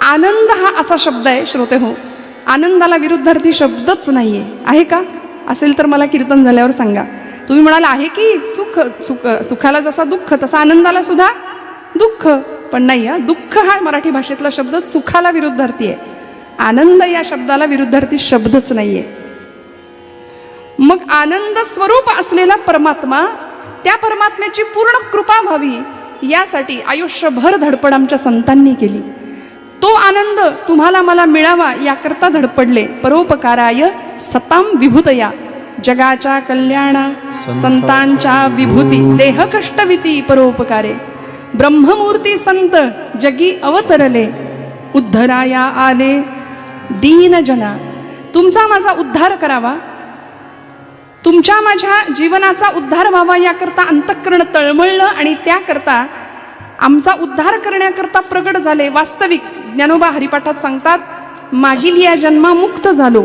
आनंद हा असा शब्द आहे श्रोते हो, आनंदाला विरुद्धार्थी शब्दच नाहीये, आहे का? असेल तर मला कीर्तन झाल्यावर सांगा. तुम्ही म्हणाल आहे की सुख, सुखाला जसा दुःख तसा आनंदाला सुद्धा दुःख, पण नाही. दुःख हा मराठी भाषेतला शब्द सुखाला विरुद्धार्थी आहे, आनंद या शब्दाला विरुद्धार्थी शब्दच नाहीये. मग आनंद स्वरूप असलेला परमात्मा, त्या परमात्म्याची पूर्ण कृपा व्हावी यासाठी आयुष्यभर धडपड आमच्या संतांनी केली. तो आनंद तुम्हाला मला मिळावा याकरता धडपडले. परोपकाराय सताम विभूतया, जगाच्या कल्याणा संतांच्या विभूती, देह कष्टविती परोपकारे. ब्रह्ममूर्ती संत जगी अवतरले, उद्धराया आले दीन जना. तुमचा माझा उद्धार करावा, तुमच्या माझ्या जीवनाचा उद्धार व्हावा याकरता अंतःकरण तळमळलं आणि त्याकरता आमचा उद्धार करण्याकरता प्रगट झाले. वास्तविक ज्ञानोबा हरिपाठात सांगतात, मागील या जन्मा मुक्त झालो.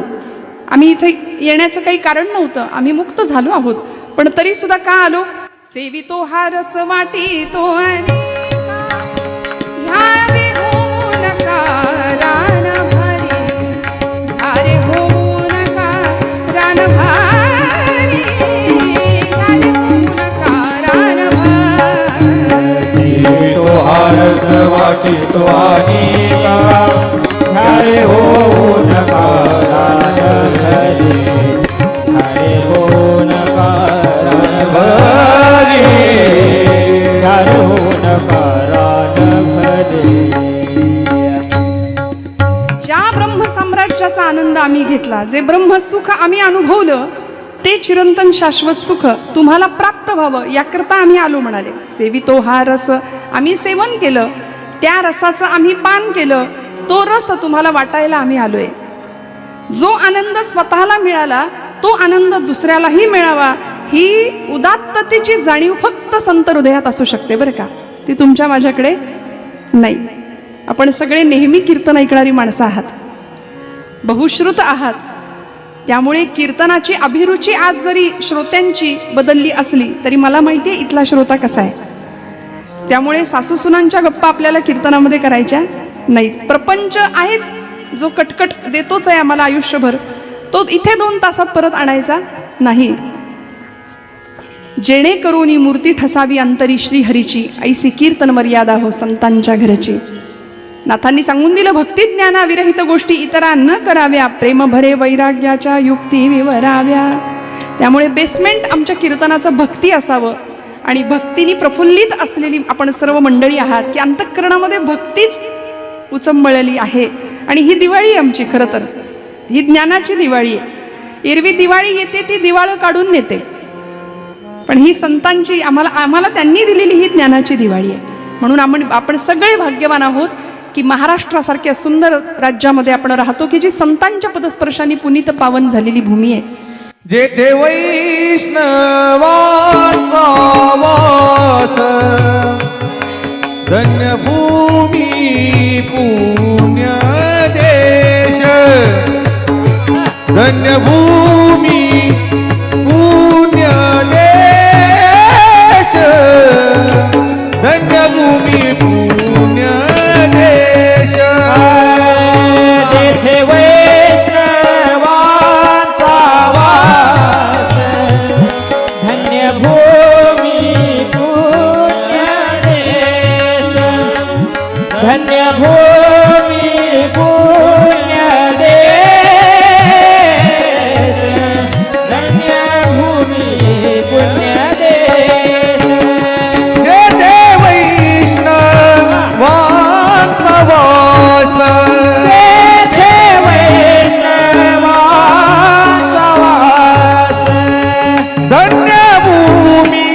आम्ही इथे येण्याचं काही कारण नव्हतं, आम्ही मुक्त झालो आहोत, पण तरी सुद्धा का आलो? सेवितो हा रस वाटितो ह्यावे होऊ नका रान भारी, अरे होऊ नका रान भारी, अरे होऊ नका रान भारी. सेवितो हा रस वाटितो अनेका, ह्यावे होऊ नका रान भारी, अरे होऊ नका रान भारी, अरे होऊ नका रान भारी. ज्या ब्रह्म साम्राज्याचा आनंद आम्ही घेतला, जे ब्रह्म सुख आम्ही अनुभवलं, ते चिरंतन शाश्वत सुख तुम्हाला प्राप्त व्हावं याकरता आम्ही आलो म्हणाले. सेवितो हा रस, आम्ही सेवन केलं, त्या रसाचं आम्ही पान केलं, तो रस तुम्हाला वाटायला आम्ही आलोय. जो आनंद स्वतःला मिळाला तो आनंद दुसऱ्यालाही मिळावा, ही उदात्ततेची जाणीव फक्त संत हृदयात असू शकते बरं का, ती तुमच्या माझ्याकडे नाही. आपण सगळे नेहमी कीर्तन ऐकणारी माणसं आहात, बहुश्रुत आहात, त्यामुळे कीर्तनाची अभिरुची आज जरी श्रोत्यांची बदलली असली तरी मला माहिती आहे इथला श्रोता कसा आहे. त्यामुळे सासूसुनांच्या गप्पा आपल्याला कीर्तनामध्ये करायच्या नाहीत. प्रपंच आहेच, जो कटकट देतोच आहे आम्हाला आयुष्यभर, तो इथे 2 तासात परत आणायचा नाही. जेणेकरून मूर्ती ठसावी अंतरी श्रीहरीची, ऐसी कीर्तन मर्यादा हो संतांच्या घरची. नाथांनी सांगून दिलं, भक्ती ज्ञाना विरहित गोष्टी इतरा न कराव्या, प्रेम भरे वैराग्याच्या युक्ती विवराव्या. त्यामुळे बेसमेंट आमच्या कीर्तनाचं भक्ती असावं, आणि भक्तीने प्रफुल्लित असलेली आपण सर्व मंडळी आहात की अंतःकरणामध्ये भक्तीच उचंबळली आहे. आणि ही दिवाळी आमची, खरं तर ही ज्ञानाची दिवाळी आहे. एरवी दिवाळी येते ती दिवाळं काढून नेते, पण ही संतांची आम्हाला त्यांनी दिलेली ही ज्ञानाची दिवाळी आहे. म्हणून आपण सगळे भाग्यवान आहोत की महाराष्ट्रासारख्या सुंदर राज्यामध्ये आपण राहतो की जी संतांच्या पदस्पर्शाने पुनीत पावन झालेली भूमी आहे. जेथे वैष्णवांचा वास, धन्य भूमी पुण्य देश, धन्य भूमी पुण्य देश, धन्य भूमी पुण्य देश. जेथे वैष्णवांचा वास, धन्य भूमी पुण्य देश, धन्य भूमी पुण्य देश, धन्य भूमी पुण्य देश. जेथे वैष्णवांचा वास, जेथे वैष्णवांचा वास, धन्य भूमी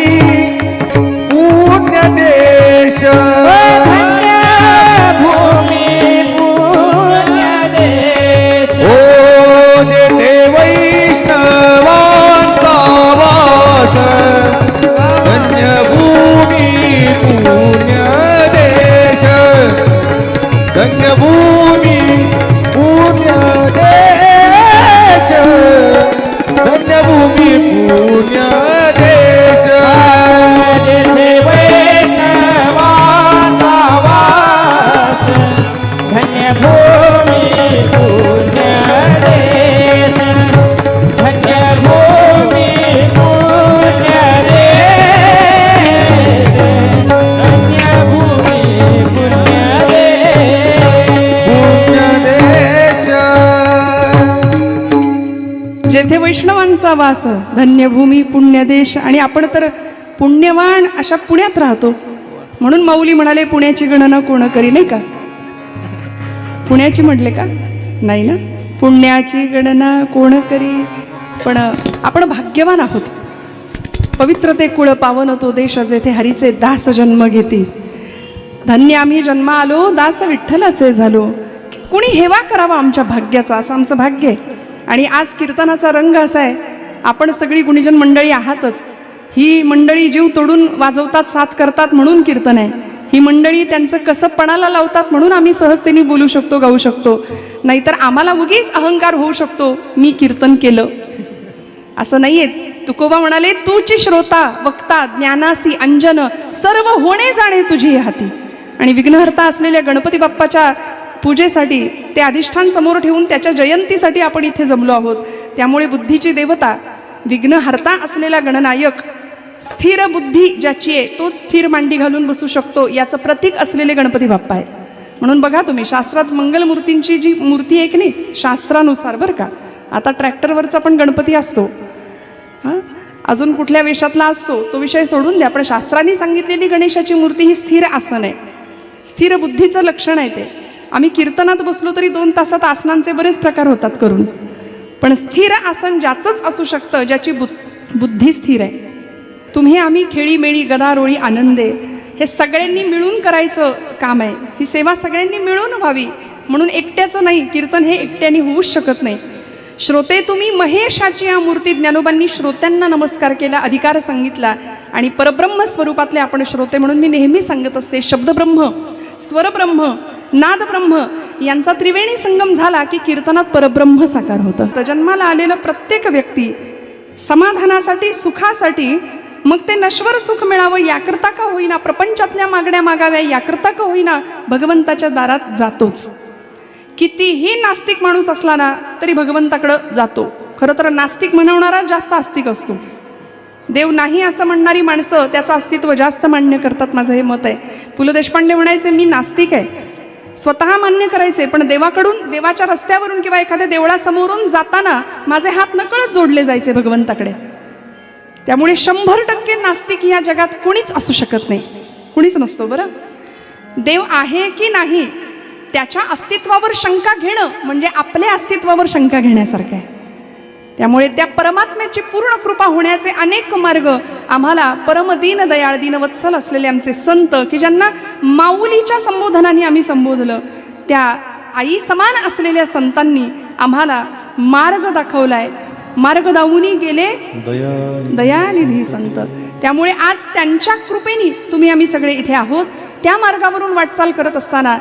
पुण्य देश, धन्य भूमी पुण्य देश. ओ जेथे वैष्णवांचा वास, धन्य भूमी पुण्य देश, धन्य भूमी पुण्य देश, धन्य भूमी पुण्य देश. जेथे वैष्णवांचा वास, धन्य धन्यभूमी पुण्यदेश धन्यभूमी पुण्यदेश धन्यभूमी पुण्यदेश पुण्यदेश जेथे वैष्णवांचा वास, धन्यभूमी पुण्यदेश. आणि आपण तर पुण्यवान अशा पुण्यात राहतो, म्हणून माऊली म्हणाले पुण्याची गणना कोण करी, नाही का? पुण्याची म्हटले का? नाही ना, पुण्याची गणना कोण करी. पण आपण भाग्यवान आहोत. पवित्र ते कुळ पावन तो देश, जेथे हरीचे दास जन्म घेती. धन्य आम्ही जन्म आलो, दास विठ्ठलाचे झालो. कुणी हेवा करावा आमच्या भाग्याचा, असं आमचं भाग्य आहे. आणि आज कीर्तनाचा रंग असा आहे, आपण सगळी गुणीजन मंडळी आहातच. ही मंडळी जीव तोडून वाजवतात, साथ करतात म्हणून कीर्तन आहे. ही मंडळी त्यांचं कसं पणाला लावतात म्हणून आम्ही सहजतेने बोलू शकतो, गाऊ शकतो. नाहीतर आम्हाला उगीच अहंकार होऊ शकतो, मी कीर्तन केलं. असं नाहीये. तुकोबा म्हणाले, तूची श्रोता वक्ता ज्ञानासी अंजन, सर्व होणे जाणे तुझी हाती. आणि विघ्नहर्ता असलेल्या गणपती बाप्पाच्या पूजेसाठी, ते अधिष्ठान समोर ठेवून त्याच्या जयंतीसाठी आपण इथे जमलो आहोत. त्यामुळे बुद्धीची देवता, विघ्नहर्ता असलेला गणनायक, स्थिर बुद्धी ज्याची आहे तोच स्थिर मांडी घालून बसू शकतो, याचं प्रतीक असलेले गणपती बाप्पा आहेत. म्हणून बघा तुम्ही, शास्त्रात मंगलमूर्तींची जी मूर्ती आहे की नाही, शास्त्रानुसार बरं का, आता ट्रॅक्टरवरचा पण गणपती असतो, हां, अजून कुठल्या वेशातला असतो तो विषय सोडून द्या, पण शास्त्रांनी सांगितलेली गणेशाची मूर्ती ही स्थिर आसन आहे, स्थिर बुद्धीचं लक्षण आहे ते. आम्ही कीर्तनात बसलो तरी 2 तासात आसनांचे बरेच प्रकार होतात करून, पण स्थिर आसन ज्याचंच असू शकतं ज्याची बुद्धी स्थिर आहे. तुम्ही आम्ही खेळीमेळी गदारोळी आनंदे, हे सगळ्यांनी मिळून करायचं काम आहे. ही सेवा सगळ्यांनी मिळून व्हावी, म्हणून एकट्याचं नाही. कीर्तन हे एकट्याने होऊच शकत नाही. श्रोते तुम्ही महेशाची या मूर्ती, ज्ञानोबांनी श्रोत्यांना नमस्कार केला, अधिकार सांगितला. आणि परब्रह्म स्वरूपातले आपण श्रोते म्हणून मी नेहमी सांगत असते, शब्दब्रह्म, स्वरब्रह्म, नादब्रह्म यांचा त्रिवेणी संगम झाला की कीर्तनात परब्रह्म साकार होतं. तर जन्माला आलेला प्रत्येक व्यक्ती समाधानासाठी, सुखासाठी, मग ते नश्वर सुख मिळावं याकरता का होईना, प्रपंचातल्या मागण्या मागाव्या याकरता का होईना, भगवंताच्या दारात जातोच. कितीही नास्तिक माणूस असला ना तरी भगवंताकडं जातो. खरं तर नास्तिक म्हणवणारा जास्त आस्तिक असतो. देव नाही असं म्हणणारी माणसं त्याचं अस्तित्व जास्त मान्य करतात, माझं हे मत आहे. पु ल देशपांडे म्हणायचे, मी नास्तिक आहे, स्वतः मान्य करायचे, पण देवाकडून, देवाच्या रस्त्यावरून किंवा एखाद्या देवळासमोरून जाताना माझे हात नकळत जोडले जायचे भगवंताकडे. त्यामुळे 100% नास्तिक या जगात कुणीच असू शकत नाही, कुणीच नसतो. बरं, देव आहे की नाही त्याच्या अस्तित्वावर शंका घेणं म्हणजे आपल्या अस्तित्वावर शंका घेण्यासारखं आहे. त्यामुळे त्या परमात्म्याची पूर्ण कृपा होण्याचे अनेक मार्ग आम्हाला परमदीन दयाळ दीनवत्सल असलेले आमचे संत, की ज्यांना माऊलीच्या संबोधनाने आम्ही संबोधलं, त्या आई समान असलेल्या संतांनी आम्हाला मार्ग दाखवलाय. मार्ग दावूनी गेले दयानिधी संत. त्यामुळे आज त्यांच्या कृपेने तुम्ही आम्ही सगळे इथे आहोत. त्या मार्गावरून वाटचाल करत असताना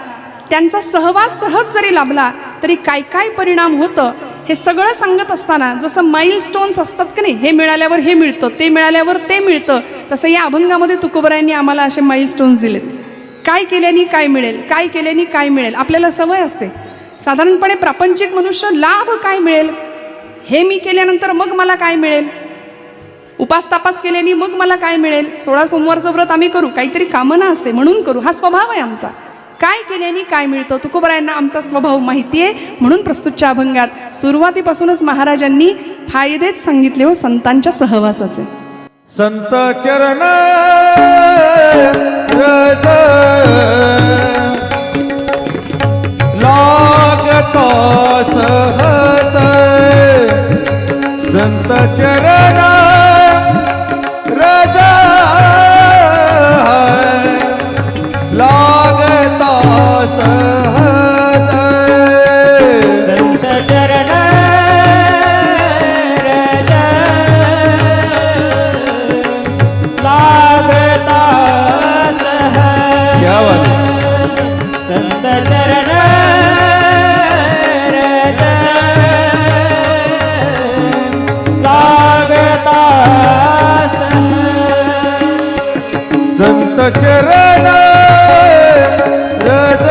त्यांचा सहवास सहज जरी लाभला तरी काय काय परिणाम होतं हे सगळं सांगत असताना, जसं माइलस्टोन्स असतात की नाही, हे मिळाल्यावर हे मिळतं, ते मिळाल्यावर ते मिळतं, तसं या अभंगामध्ये तुकोबरायांनी आम्हाला असे माइलस्टोन्स दिलेत. काय केल्याने काय मिळेल, काय केल्याने काय मिळेल. आपल्याला सवय असते साधारणपणे, प्रापंचिक मनुष्य लाभ काय मिळेल, हे मी केल्यानंतर मग मला काय मिळेल, उपास तापास केल्याने मग मला काय मिळेल, 16 सोमवारचं व्रत आम्ही करू, काहीतरी कामना असते म्हणून करू, हा स्वभाव आहे आमचा. काय केल्याने काय मिळतं, तुकोबरायांना आमचा स्वभाव माहिती आहे. म्हणून प्रस्तुतच्या अभंगात सुरुवातीपासूनच महाराजांनी फायदेच सांगितले हो संतांच्या सहवासाचे. संत चरण रज लागता सहज, संत चरण रज लागता सहज, संत चरण रज लागता सहज. क्या बात है. संत चरण रज लागता सहज. संत चरण रज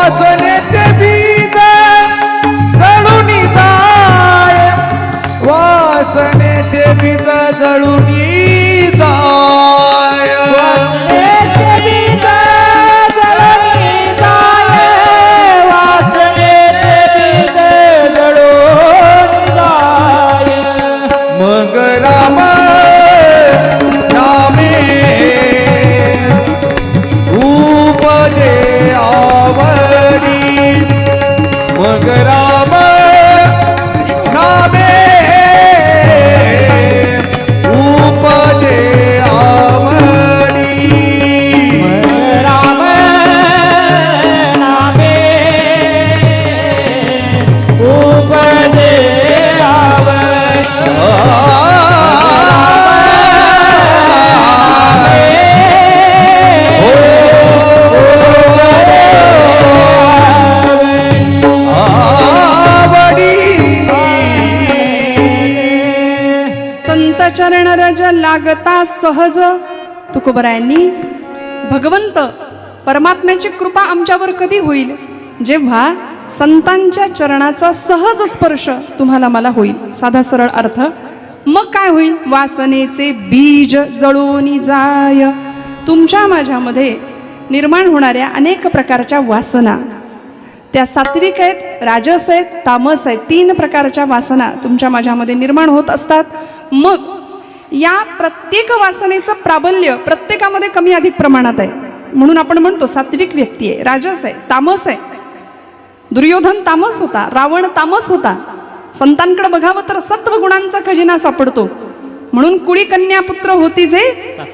वासनेचे बीज जळून जाय, वासनेचे बीज जळून जाय. वासनेचे बीज जळून जाय, वासनेचे बीज जळून जाय. मग राम नामे उपजे आवडी, मग राम नामे उपजे आवडी. राम नामे उपजे आवडी. संत चरण रज लागता सहज. तुकोबरायांनी भगवंत परमात्म्याची कृपा आमच्यावर कधी होईल, जेव्हा संतांच्या चरणाचा सहज स्पर्श तुम्हाला मला होईल. साधा सरळ अर्थ. मग काय होईल? वासनेचे बीज जळून जाय. तुमच्या माझ्यामध्ये निर्माण होणाऱ्या अनेक प्रकारच्या वासना, त्या सात्विक आहेत, राजस आहेत, तामस आहेत. 3 प्रकारच्या वासना तुमच्या माझ्यामध्ये निर्माण होत असतात. मग या प्रत्येक वासनेचं प्राबल्य प्रत्येकामध्ये कमी अधिक प्रमाणात आहे. म्हणून आपण म्हणतो सात्विक व्यक्ती आहे, राजस आहे, तामस आहे. दुर्योधन तामस होता, रावण तामस होता. संतांकडे बघावं तर सत्व गुणांचा खजिना सापडतो. म्हणून कुळी कन्या पुत्र होती जे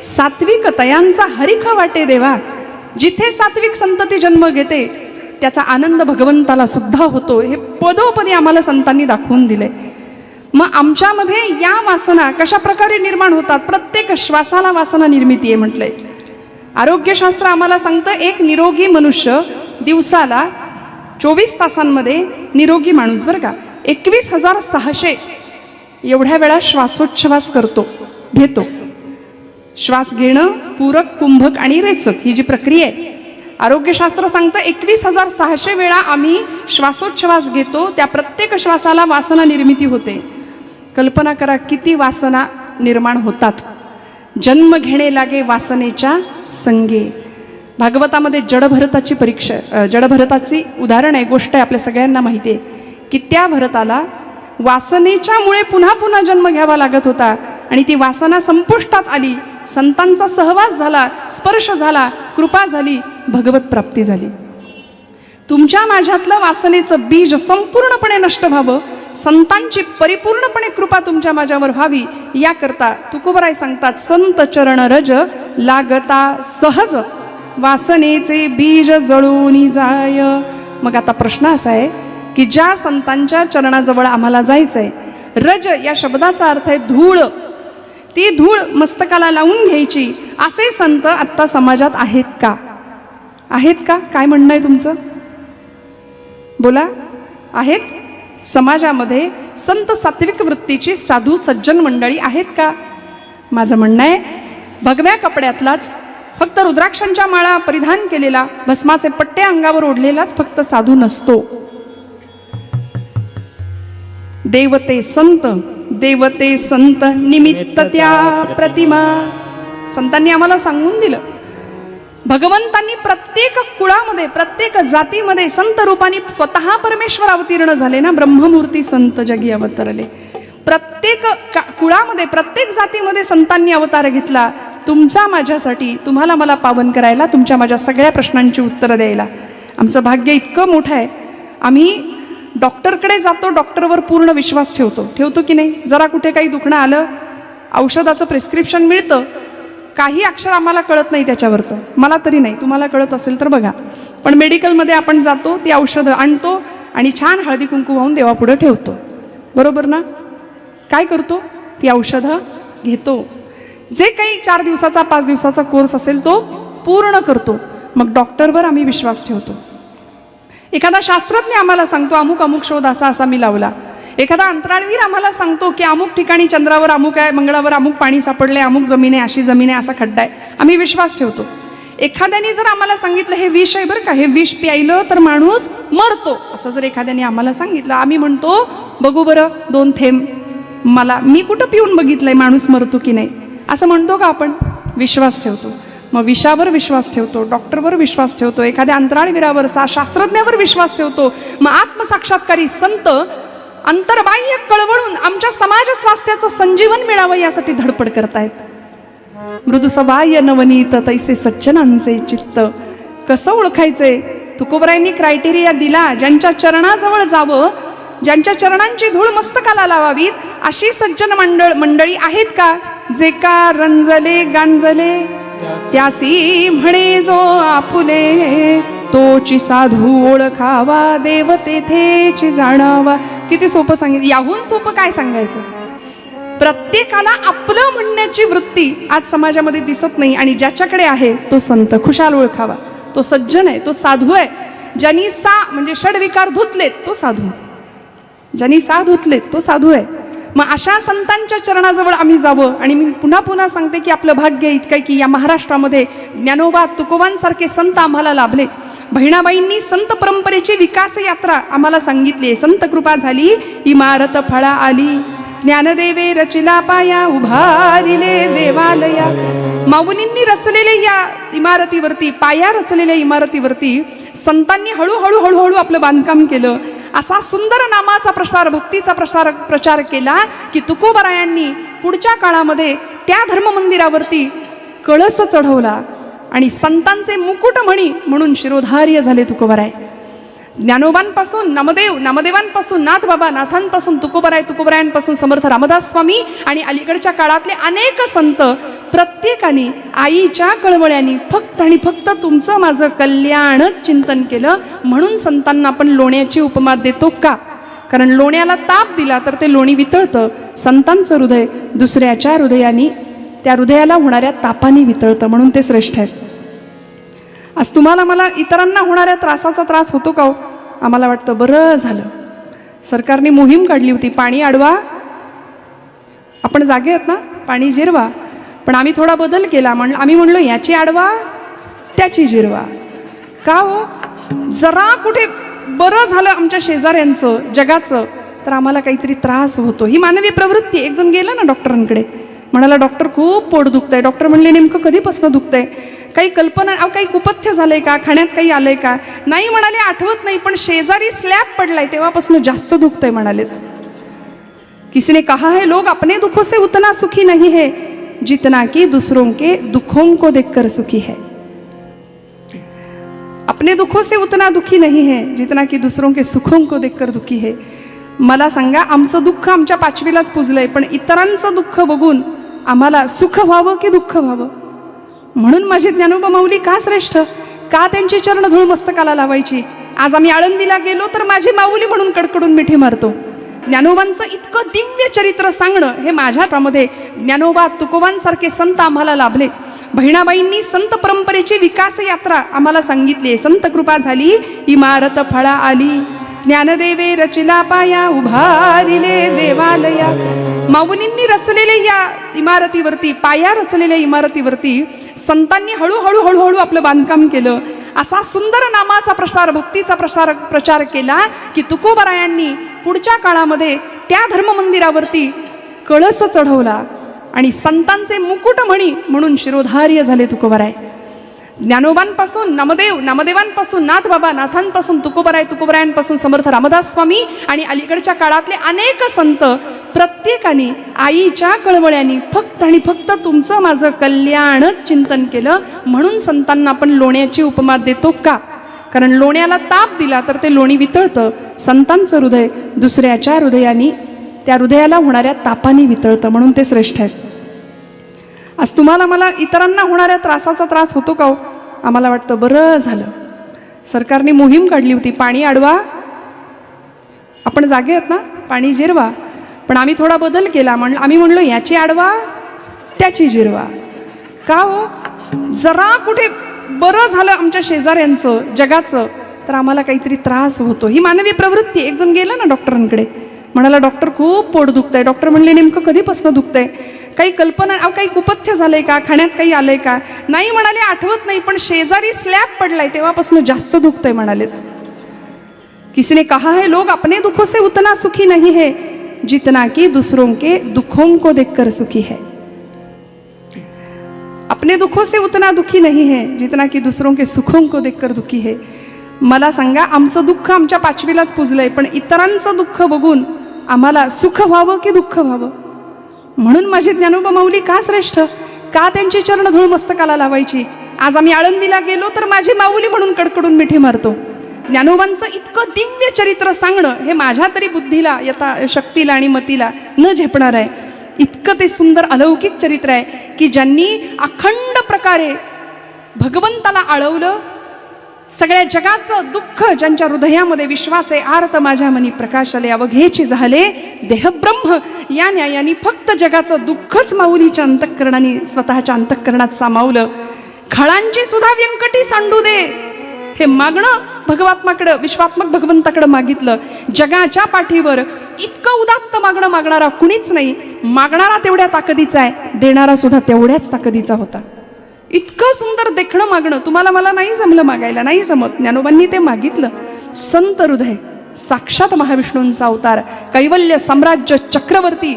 सात्विक तयांचा हरिख वाटे देवा. जिथे सात्विक संतती जन्म घेते त्याचा आनंद भगवंताला सुद्धा होतो. हे पदोपदी आम्हाला संतांनी दाखवून दिले. मग आमच्यामध्ये या वासना कशा प्रकारे निर्माण होतात? प्रत्येक श्वासाला वासना निर्मिती आहे म्हटलंय. आरोग्यशास्त्र आम्हाला सांगतं एक निरोगी मनुष्य दिवसाला 24 तासांमध्ये निरोगी माणूस बरं का 21,600 एवढ्या वेळा श्वासोच्छ्वास करतो, घेतो. श्वास घेणं, पूरक, कुंभक आणि रेचक ही जी प्रक्रिया आहे, आरोग्यशास्त्र सांगतं 21,600 वेळा आम्ही श्वासोच्छ्वास घेतो. त्या प्रत्येक श्वासाला वासना निर्मिती होते. कल्पना करा किती वासना निर्माण होतात. जन्म घेणे लागे वासनेच्या संगे. भागवतामध्ये जडभरताची जडभरताची उदाहरण आहे, गोष्ट आहे, आपल्या सगळ्यांना माहिती आहे की त्या भरताला वासनेच्यामुळे पुन्हा पुन्हा जन्म घ्यावा लागत होता. आणि ती वासना संपुष्टात आली, संतांचा सहवास झाला, स्पर्श झाला, कृपा झाली, भगवत प्राप्ती झाली. तुमच्या माझ्यातलं वासनेचं बीज संपूर्णपणे नष्ट व्हावं, संतांची परिपूर्णपणे कृपा तुमच्या माझ्यावर व्हावी, याकरता तुकोबराय सांगतात संत चरण रज लागता सहज, वासनेचे बीज जळून जाय. मग आता प्रश्न असा आहे की ज्या संतांच्या चरणाजवळ आम्हाला जायचंय, रज या शब्दाचा अर्थ आहे धूळ. ती धूळ मस्तकाला लावून घ्यायची, असे संत आत्ता समाजात आहेत का? आहेत का? काय म्हणणं आहे तुमचं? बोला. आहेत? समाजामध्ये संत सात्विक वृत्तीची साधू सज्जन मंडळी आहेत का? माझं म्हणणं आहे भगव्या कपड्यातलाच, फक्त रुद्राक्षांच्या माळा परिधान केलेला, भस्माचे पट्टे अंगावर ओढलेलाच फक्त साधू नसतो. देवते संत, देवते संत निमित्त त्या प्रतिमा. संतांनी आम्हाला सांगून दिलं, भगवंतांनी प्रत्येक कुळामध्ये, प्रत्येक जातीमध्ये संत रूपाने स्वतः परमेश्वर अवतीर्ण झाले ना. ब्रह्ममूर्ती संत जगी अवतरले. प्रत्येक कुळामध्ये, प्रत्येक जातीमध्ये संतांनी अवतार घेतला तुमच्या माझ्यासाठी, तुम्हाला मला पावन करायला, तुमच्या माझ्या सगळ्या प्रश्नांची उत्तरं द्यायला. आमचं भाग्य इतकं मोठं आहे. आम्ही डॉक्टरकडे जातो, डॉक्टरवर पूर्ण विश्वास ठेवतो की नाही? जरा कुठे काही दुखणं आलं, औषधाचं प्रिस्क्रिप्शन मिळतं, काही अक्षर आम्हाला कळत नाही त्याच्यावरचं, मला तरी नाही, तुम्हाला कळत असेल तर बघा. पण मेडिकलमध्ये आपण जातो, ती औषधं आणतो आणि छान हळदी कुंकू वाहून देवापुढं ठेवतो, बरोबर ना? काय करतो? ती औषधं घेतो. जे काही 4 दिवसाचा 5 दिवसाचा कोर्स असेल तो पूर्ण करतो. मग डॉक्टरवर आम्ही विश्वास ठेवतो. एखादा शास्त्रज्ञ आम्हाला सांगतो अमुक अमुक शोध असा असा मी लावला. एखादा अंतराळवीर आम्हाला सांगतो की अमुक ठिकाणी चंद्रावर अमुक आहे, मंगळावर अमुक पाणी सापडले, अमुक जमीन आहे, अशी जमीन आहे, असा खड्डा आहे. आम्ही विश्वास ठेवतो. एखाद्याने जर आम्हाला सांगितलं हे विष आहे बरं का, हे विष प्यायलं तर माणूस मरतो, असं जर एखाद्याने आम्हाला सांगितलं, आम्ही म्हणतो बघू बरं 2 थेंब, मी कुठं पिऊन बघितलंय माणूस मरतो की नाही, असं म्हणतो का आपण? विश्वास ठेवतो. मग विषावर विश्वास ठेवतो, डॉक्टरवर विश्वास ठेवतो, एखाद्या अंतराळवीरावर, शास्त्रज्ञावर विश्वास ठेवतो. मग आत्मसाक्षात्कारी संत अंतर्बाह्य कळवळून आमच्या समाज स्वास्थ्याचं संजीवन मिळावं यासाठी धडपड करतायत. मृदुसबाह्य नवनीत तैसे सज्जनांचे चित्त. कसं ओळखायचंय? तुकोबरायांनी क्रायटेरिया दिला, ज्यांच्या चरणाजवळ जावं, ज्यांच्या चरणांची धूळ मस्तकाला लावावी, अशी सज्जन मंडळी आहेत का? जे का रंजले गांजले त्यासी म्हणे जो आपुले, तोची साधू ओळखावा, देव तेथेची जाणावा. किती सोपं सांगितलं. याहून सोपं काय सांगायचं? प्रत्येकाला आपलं म्हणण्याची वृत्ती आज समाजामध्ये दिसत नाही, आणि ज्याच्याकडे आहे तो संत खुशाल ओळखावा, तो सज्जन आहे, तो साधू आहे. ज्यांनी म्हणजे षडविकार धुतलेत तो साधू, ज्यांनी धुतलेत तो साधू आहे. मग अशा संतांच्या चरणाजवळ आम्ही जावं. आणि मी पुन्हा पुन्हा सांगते की आपलं भाग्य इतकं की या महाराष्ट्रामध्ये ज्ञानोबा तुकोबांसारखे संत आम्हाला लाभले. बहिणाबाईंनी संत परंपरेची विकास यात्रा आम्हाला सांगितली आहे. संत कृपा झाली इमारत फळा आली, ज्ञानदेवे रचिला पाया, उभारिले देवालया. माऊलींनी रचलेल्या या इमारतीवरती, पाया रचलेल्या इमारतीवरती संतांनी हळूहळू हळूहळू आपलं बांधकाम केलं. असा सुंदर नामाचा प्रसार, भक्तीचा प्रचार केला की तुकोबरायांनी पुढच्या काळामध्ये त्या धर्ममंदिरावरती कळस चढवला आणि संतांचे मुकुट म्हणून शिरोधार्य झाले तुकोबराय. ज्ञानोबांपासून नामदेव, नामदेवांपासून नाथबाबा, नाथांपासून तुकोबरायांपासून समर्थ रामदास स्वामी आणि अलीकडच्या काळातले अनेक संत, प्रत्येकाने आईच्या कळवळ्यांनी फक्त आणि फक्त तुमचं माझं कल्याणच चिंतन केलं. म्हणून संतांना आपण लोण्याची उपमा देतो का? कारण लोण्याला ताप दिला तर ते लोणी वितळतं. संतांचं हृदय दुसऱ्याच्या हृदयाने, त्या हृदयाला होणाऱ्या तापाने वितळतं, म्हणून ते श्रेष्ठ आहेत. आज तुम्हाला मला इतरांना होणाऱ्या त्रासाचा त्रास होतो का हो? आम्हाला वाटतं बरं झालं सरकारने मोहीम काढली होती, पाणी अडवा, आपण जागे आहेत ना, पाणी जिरवा. पण आम्ही थोडा बदल केला, आम्ही म्हणलो याची अडवा त्याची जिरवा. का हो? जरा कुठे बरं झालं आमच्या शेजाऱ्यांचं, जगाचं, तर आम्हाला काहीतरी त्रास होतो. ही मानवी प्रवृत्ती. एक जण गेला ना डॉक्टरांकडे, म्हणाला डॉक्टर खूप पोट दुखतंय. डॉक्टर म्हणले नेमकं कधीपासून दुखतंय? काही कल्पना, काही कुपथ्य झालंय का, खाण्यात काही आलंय का? नाही म्हणाले, आठवत नाही, पण शेजारी स्लॅब पडलाय तेव्हापासून जास्त दुखतंय म्हणाले. किसी ने कहा है लोग अपने दुखों से उतना सुखी नहीं है जितना कि दूसरों के दुखों को देखकर सुखी है. अपने दुखों से उतना दुखी नहीं है जितना कि दूसरों के सुखों को देखकर दुखी है. मला सांगा, आमचं दुःख आमच्या 5वीलाच पुजलंय, पण इतरांचं दुःख बघून आम्हाला सुख व्हावं की दुःख व्हावं? म्हणून माझे ज्ञानोबा माऊली का श्रेष्ठ? का त्यांची चरणधूळ मस्तकाला लावायची? आज आम्ही आळंदीला गेलो तर माझी माऊली म्हणून कडकडून मिठी मारतो. ज्ञानोबांचं इतकं दिव्य चरित्र सांगणं हे माझ्यामध्ये ज्ञानोबा तुकोबांसारखे संत आम्हाला लाभले. बहिणाबाईंनी संत परंपरेची विकास यात्रा आम्हाला सांगितली आहे. संत कृपा झाली इमारत फळा आली, ज्ञानदेवे रचिला पाया, उभारिले देवालया. माऊलींनी रचलेल्या या इमारतीवरती, पाया रचलेल्या इमारतीवरती संतांनी हळूहळू हळूहळू आपलं बांधकाम केलं. असा सुंदर नामाचा प्रसार, भक्तीचा प्रचार केला की तुकोबरायांनी पुढच्या काळामध्ये त्या धर्ममंदिरावरती कळस चढवला आणि संतांचे मुकुट म्हणून शिरोधार्य झाले तुकोबराय. ज्ञानोबांपासून नामदेव, नामदेवांपासून नाथबाबा, नाथांपासून तुकोबरायांपासून समर्थ रामदास स्वामी आणि अलीकडच्या काळातले अनेक संत, प्रत्येकाने आईच्या कळवळ्यांनी फक्त आणि फक्त तुमचं माझं कल्याणच चिंतन केलं. म्हणून संतांना आपण लोण्याची उपमा देतो का? कारण लोण्याला ताप दिला तर ते लोणी वितळतं. संतांचं हृदय दुसऱ्याच्या हृदयाने, त्या हृदयाला होणाऱ्या तापाने वितळतं, म्हणून ते श्रेष्ठ आहेत. आज तुम्हाला मला इतरांना होणाऱ्या त्रासाचा त्रास होतो का हो? आम्हाला वाटतं बरं झालं सरकारने मोहीम काढली होती, पाणी अडवा, आपण जागे आहेत ना, पाणी जिरवा. पण आम्ही थोडा बदल केला, आम्ही म्हणलो याची अडवा त्याची जिरवा. का हो? जरा कुठे बरं झालं आमच्या शेजाऱ्यांचं, जगाचं, तर आम्हाला काहीतरी त्रास होतो. ही मानवी प्रवृत्ती. एक जण गेला ना डॉक्टरांकडे, म्हणाला डॉक्टर खूप पोट दुखतंय. डॉक्टर म्हणले नेमकं कधीपासून दुखतंय? काही कल्पना, अहो काही कुपथ्य झालंय का, खाण्यात काही आलंय का? नाही म्हणाले, आठवत नाही, पण शेजारी स्लॅब पडलाय तेव्हापासून जास्त दुखतंय म्हणाले. किसी ने कहा है लोग अपने दुखों से उतना सुखी नहीं है जितना कि दूसरों के दुखों को देखकर सुखी है. अपने दुखों से उतना दुखी नहीं है जितना कि दूसरों के सुखों को देखकर दुखी है. मला सांगा, आमचं दुःख आमच्या पाचवीलाच पुजलंय, पण इतरांचं दुःख बघून आम्हाला सुख व्हावं की दुःख व्हावं? म्हणून माझी ज्ञानोबा माऊली का श्रेष्ठ, का त्यांची चरण धूळ मस्तकाला लावायची? आज आम्ही आळंदीला गेलो तर माझी माऊली म्हणून कडकडून मिठी मारतो. ज्ञानोबांचं इतकं दिव्य चरित्र सांगणं हे माझ्या तरी बुद्धीला, यथा शक्तीला आणि मतीला न झेपणार आहे. इतकं ते सुंदर अलौकिक चरित्र आहे की ज्यांनी अखंड प्रकारे भगवंताला आळवलं. सगळ्या जगाचं दुःख ज्यांच्या हृदयामध्ये विश्वाचे आर्त माझ्या मनी प्रकाशले, अवघेची झाले देहब्रह्म, या न्यायाने फक्त जगाचं दुःखच माऊलीच्या अंतःकरणाने स्वतःच्या अंतःकरणात सामावलं. खळांची सुद्धा व्यंकटी सांडू दे, हे मागणं भगवात्माकडं, विश्वात्मक भगवंताकडं मागितलं. जगाच्या पाठीवर इतकं उदात्त मागणं मागणारा कुणीच नाही. मागणारा तेवढ्या ताकदीचा आहे, देणारा सुद्धा तेवढ्याच ताकदीचा होता. इतकं सुंदर देखणं मागणं तुम्हाला मला नाही जमलं मागायला, नाही जमत. ज्ञानोबांनी ते मागितलं. संत हृदय, साक्षात महाविष्णूंचा अवतार, कैवल्य साम्राज्य चक्रवर्ती,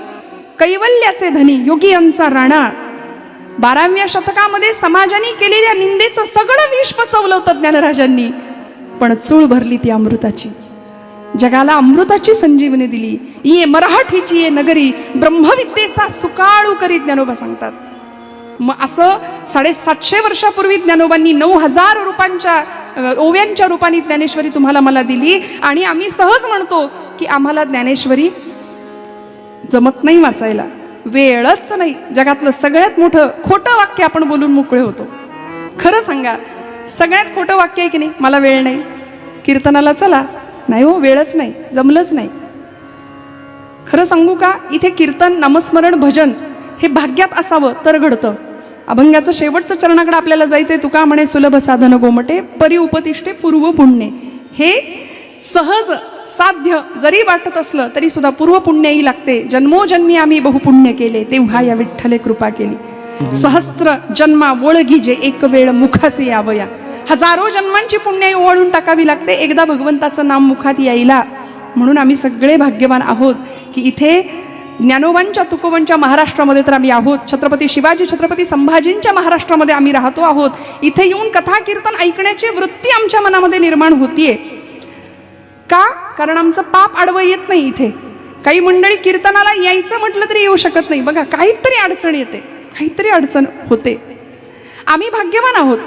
कैवल्याचे धनी, योगी यांचा राणा. 12व्या शतकामध्ये समाजाने केलेल्या निंदेचं सगळं विष पचवलं होतं ज्ञानराजांनी, पण चूळ भरली ती अमृताची. जगाला अमृताची संजीवनी दिली. ये मराठीची ये नगरी, ब्रह्मविद्येचा सुकाळू करीत ज्ञानोबा सांगतात. मग असं 750 वर्षापूर्वी ज्ञानोबांनी 9000 रुपयांच्या ओव्यांच्या रूपाने ज्ञानेश्वरी तुम्हाला मला दिली. आणि आम्ही सहज म्हणतो की आम्हाला ज्ञानेश्वरी जमत नाही वाचायला, वेळच नाही. जगातलं सगळ्यात मोठं खोटं वाक्य आपण बोलून मोकळे होतो. खरं सांगा, सगळ्यात खोटं वाक्य आहे की नाही, मला वेळ नाही. कीर्तनाला चला, नाही हो, वेळच नाही, जमलंच नाही. खरं सांगू का, इथे कीर्तन, नामस्मरण, भजन हे भाग्यात असावं तर घडतं. अभंगाचं शेवटचं चरणाकडे आपल्याला जायचंय. तुका म्हणे सुलभ साधन गोमटे, परी उपतिष्ठे पूर्व पुण्ये. हे सहज साध्य जरी वाटत असलं तरी सुद्धा पूर्व पुण्याही लागते. जन्मोजन्मी आम्ही बहुपुण्य केले, तेव्हा या विठ्ठले कृपा केली. सहस्त्र जन्मा ओळगी जे एक वेळ मुखासे यावया. हजारो जन्मांची पुण्याई ओवाळून टाकावी लागते एकदा भगवंताचं नाम मुखात यायला. म्हणून आम्ही सगळे भाग्यवान आहोत की इथे ज्ञानोबांच्या तुकोबांच्या महाराष्ट्रामध्ये तर आम्ही आहोत. छत्रपती शिवाजी, छत्रपती संभाजींच्या महाराष्ट्रामध्ये आम्ही राहतो आहोत. इथे येऊन कथा कीर्तन ऐकण्याची वृत्ती आमच्या मनामध्ये निर्माण होतीये. का? कारण आमचं पाप आडवं येत नाही. इथे काही मंडळी कीर्तनाला यायचं म्हटलं तरी येऊ शकत नाही. बघा, काहीतरी अडचण येते, काहीतरी अडचण होते. आम्ही भाग्यवान आहोत.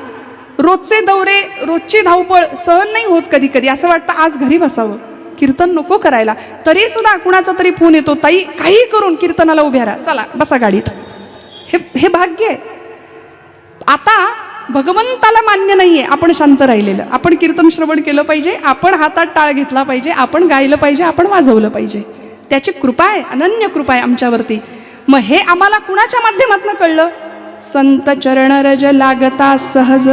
रोजचे दौरे, रोजची धावपळ सहन नाही होत. कधी कधी असं वाटतं आज घरी बसावं, कीर्तन नको करायला. तरी सुद्धा कुणाचा तरी फोन येतो, ताई काही करून कीर्तनाला उभ्या राहा, चला बसा गाडीत. हे भाग्य आहे. आता भगवंताला मान्य नाहीये आपण शांत राहिलेलं. आपण कीर्तन श्रवण केलं पाहिजे, आपण हातात टाळ घेतला पाहिजे, आपण गायलं पाहिजे, आपण वाजवलं पाहिजे. त्याची कृपा आहे, अनन्य कृपा आहे आमच्यावरती. मग हे आम्हाला कुणाच्या माध्यमातून कळलं? संत चरण रज लागता सहज,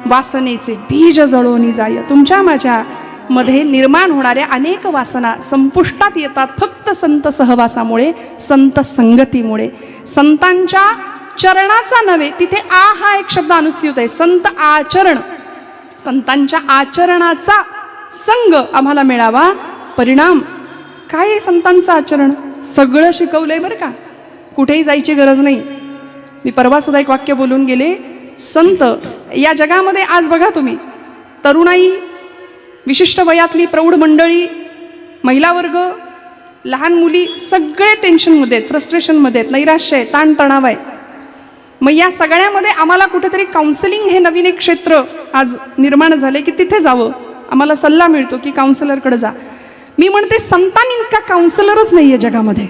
वासनेचे बीज जळोनी जाय. तुमच्या माझ्या मध्ये निर्माण होणाऱ्या अनेक वासना संपुष्टात येतात फक्त संत सहवासामुळे, संत संगतीमुळे. संतांच्या चरणाचा नव्हे, तिथे आ हा एक शब्द अनुस्यूत आहे. संत आचरण, संतांच्या आचरणाचा संग आम्हाला मिळावा. परिणाम काय आहे संतांचं आचरण? सगळं शिकवलंय बरं का, कुठेही जायची गरज नाही. मी परवा सुद्धा एक वाक्य बोलून गेले. संत या जगामध्ये आज बघा तुम्ही, तरुणाई, विशिष्ट वयातली प्रौढ मंडळी, महिला वर्ग, लहान मुली सगळे टेन्शनमध्ये आहेत, फ्रस्ट्रेशनमध्ये आहेत, नैराश्य आहे, ताणतणाव आहे. मग या सगळ्यामध्ये आम्हाला कुठेतरी काउन्सिलिंग हे नवीन एक क्षेत्र आज निर्माण झाले की तिथे जावं. आम्हाला सल्ला मिळतो की काउन्सिलरकडे जा. मी म्हणते संतांइतका काउन्सिलरच नाही आहे जगामध्ये.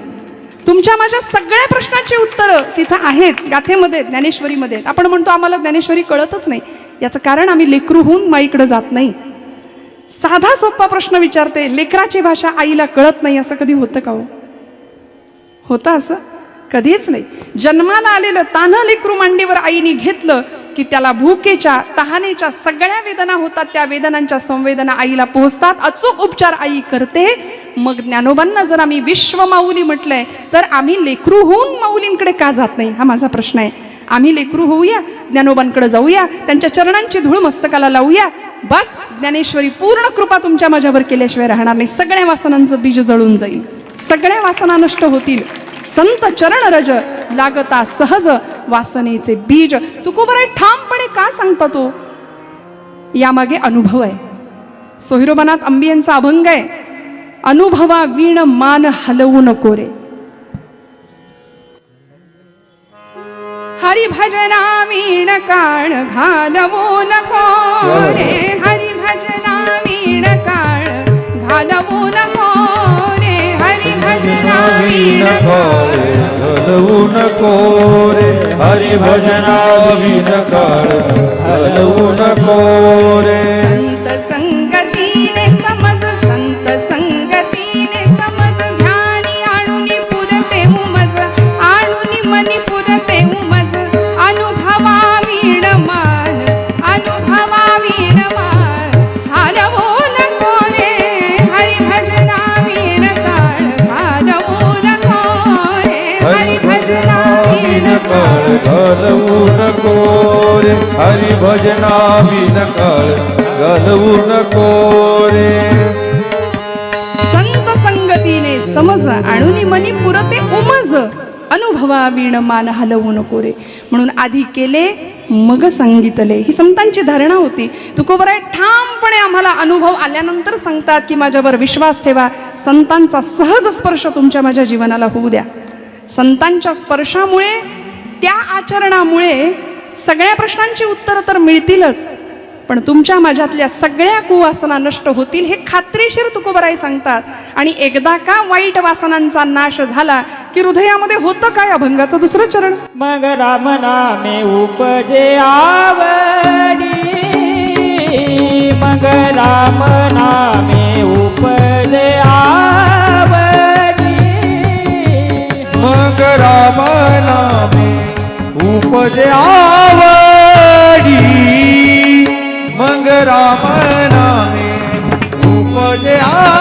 तुमच्या माझ्या सगळ्या प्रश्नांची उत्तरं तिथं आहेत, गाथेमध्ये, ज्ञानेश्वरीमध्ये. आपण म्हणतो आम्हाला ज्ञानेश्वरी कळतच नाही. याचं कारण आम्ही लेकरू होऊन माईकडे जात नाही. साधा सोपा प्रश्न विचारते, लेकराची भाषा आईला कळत नाही, असं कधी होतं का हो? होतं असं? कधीच नाही. जन्माला आलेलं तान्हं लेकरू मांडीवर आईने घेतलं की त्याला भूकेच्या, तहानेच्या सगळ्या वेदना होतात. त्या वेदनांच्या संवेदना आईला पोहोचतात. अचूक उपचार आई करते. मग ज्ञानोबांना जर आम्ही विश्व माऊली म्हटलंय तर आम्ही लेकरू होऊन माऊलींकडे का जात नाही, हा माझा प्रश्न आहे. आम्ही लेकरू होऊया, ज्ञानोबांकडे जाऊया, त्यांच्या चरणांची धूळ मस्तकाला लावूया. बस ज्ञानेश्वरी पूर्ण कृपा तुमच्या माझ्यावर केल्याशिवाय राहणार नाही. सगळ्या वासनांचं बीज जळून जाईल, सगळ्या वासना नष्ट होतील. संत चरण रज लागता सहज वासनेचे बीज. तुकोबराय ठामपणे का सांगता तो? यामागे अनुभव आहे. सोहिरोबानाथ अंबी यांचा अभंग आहे, अनुभवा वीण मान हलवू नको रे. हरिभजना वीण काळ घालवू नको रे. हरिभजना वीण काळ घालवू नको रे. हरिभजना वीण हलवू नको रे. हरिभजना वीण काळ हलवू नको रे. संत संगतीने समज, संत संगतीने समज, ध्यानी आणूनी पुरते उमज, आणूनी मनी पुरते उमज. अनुभवा वीण मान, अनुभवा वीण मान हलवू नको रे. हरिभजना वीण काळ घालवू नको रे. हरिभजना वीण काळ घालवू नको रे. हरिभजना वीण काळ घालवू नको रे. संत संगतीने समज, आणूनी मनी पुरते उमज. अनुभवा वीण मान हलवू नको रे. म्हणून आधी केले मग सांगितले, ही संतांची धारणा होती. तुकोबराय ठामपणे आम्हाला अनुभव आल्यानंतर सांगतात की माझ्यावर विश्वास ठेवा. संतांचा सहज स्पर्श तुमच्या माझ्या जीवनाला होऊ द्या. संतांच्या स्पर्शामुळे, त्या आचरणामुळे सगळ्या प्रश्नांची उत्तरं तर मिळतीलच, पण तुमच्या माझ्यातल्या सगळ्या कुवासना नष्ट होतील हे खात्रीशीर तुकोबराय सांगतात. आणि एकदा का वाईट वासनांचा नाश झाला की हृदयामध्ये होतं काय? अभंगाचं दुसरं चरण. मग राम नामे उपजे आवडी. मग राम नामे उपजे आवडी. मग राम नामे उपजे आवडी. मग राम नामे उपजे आवडी.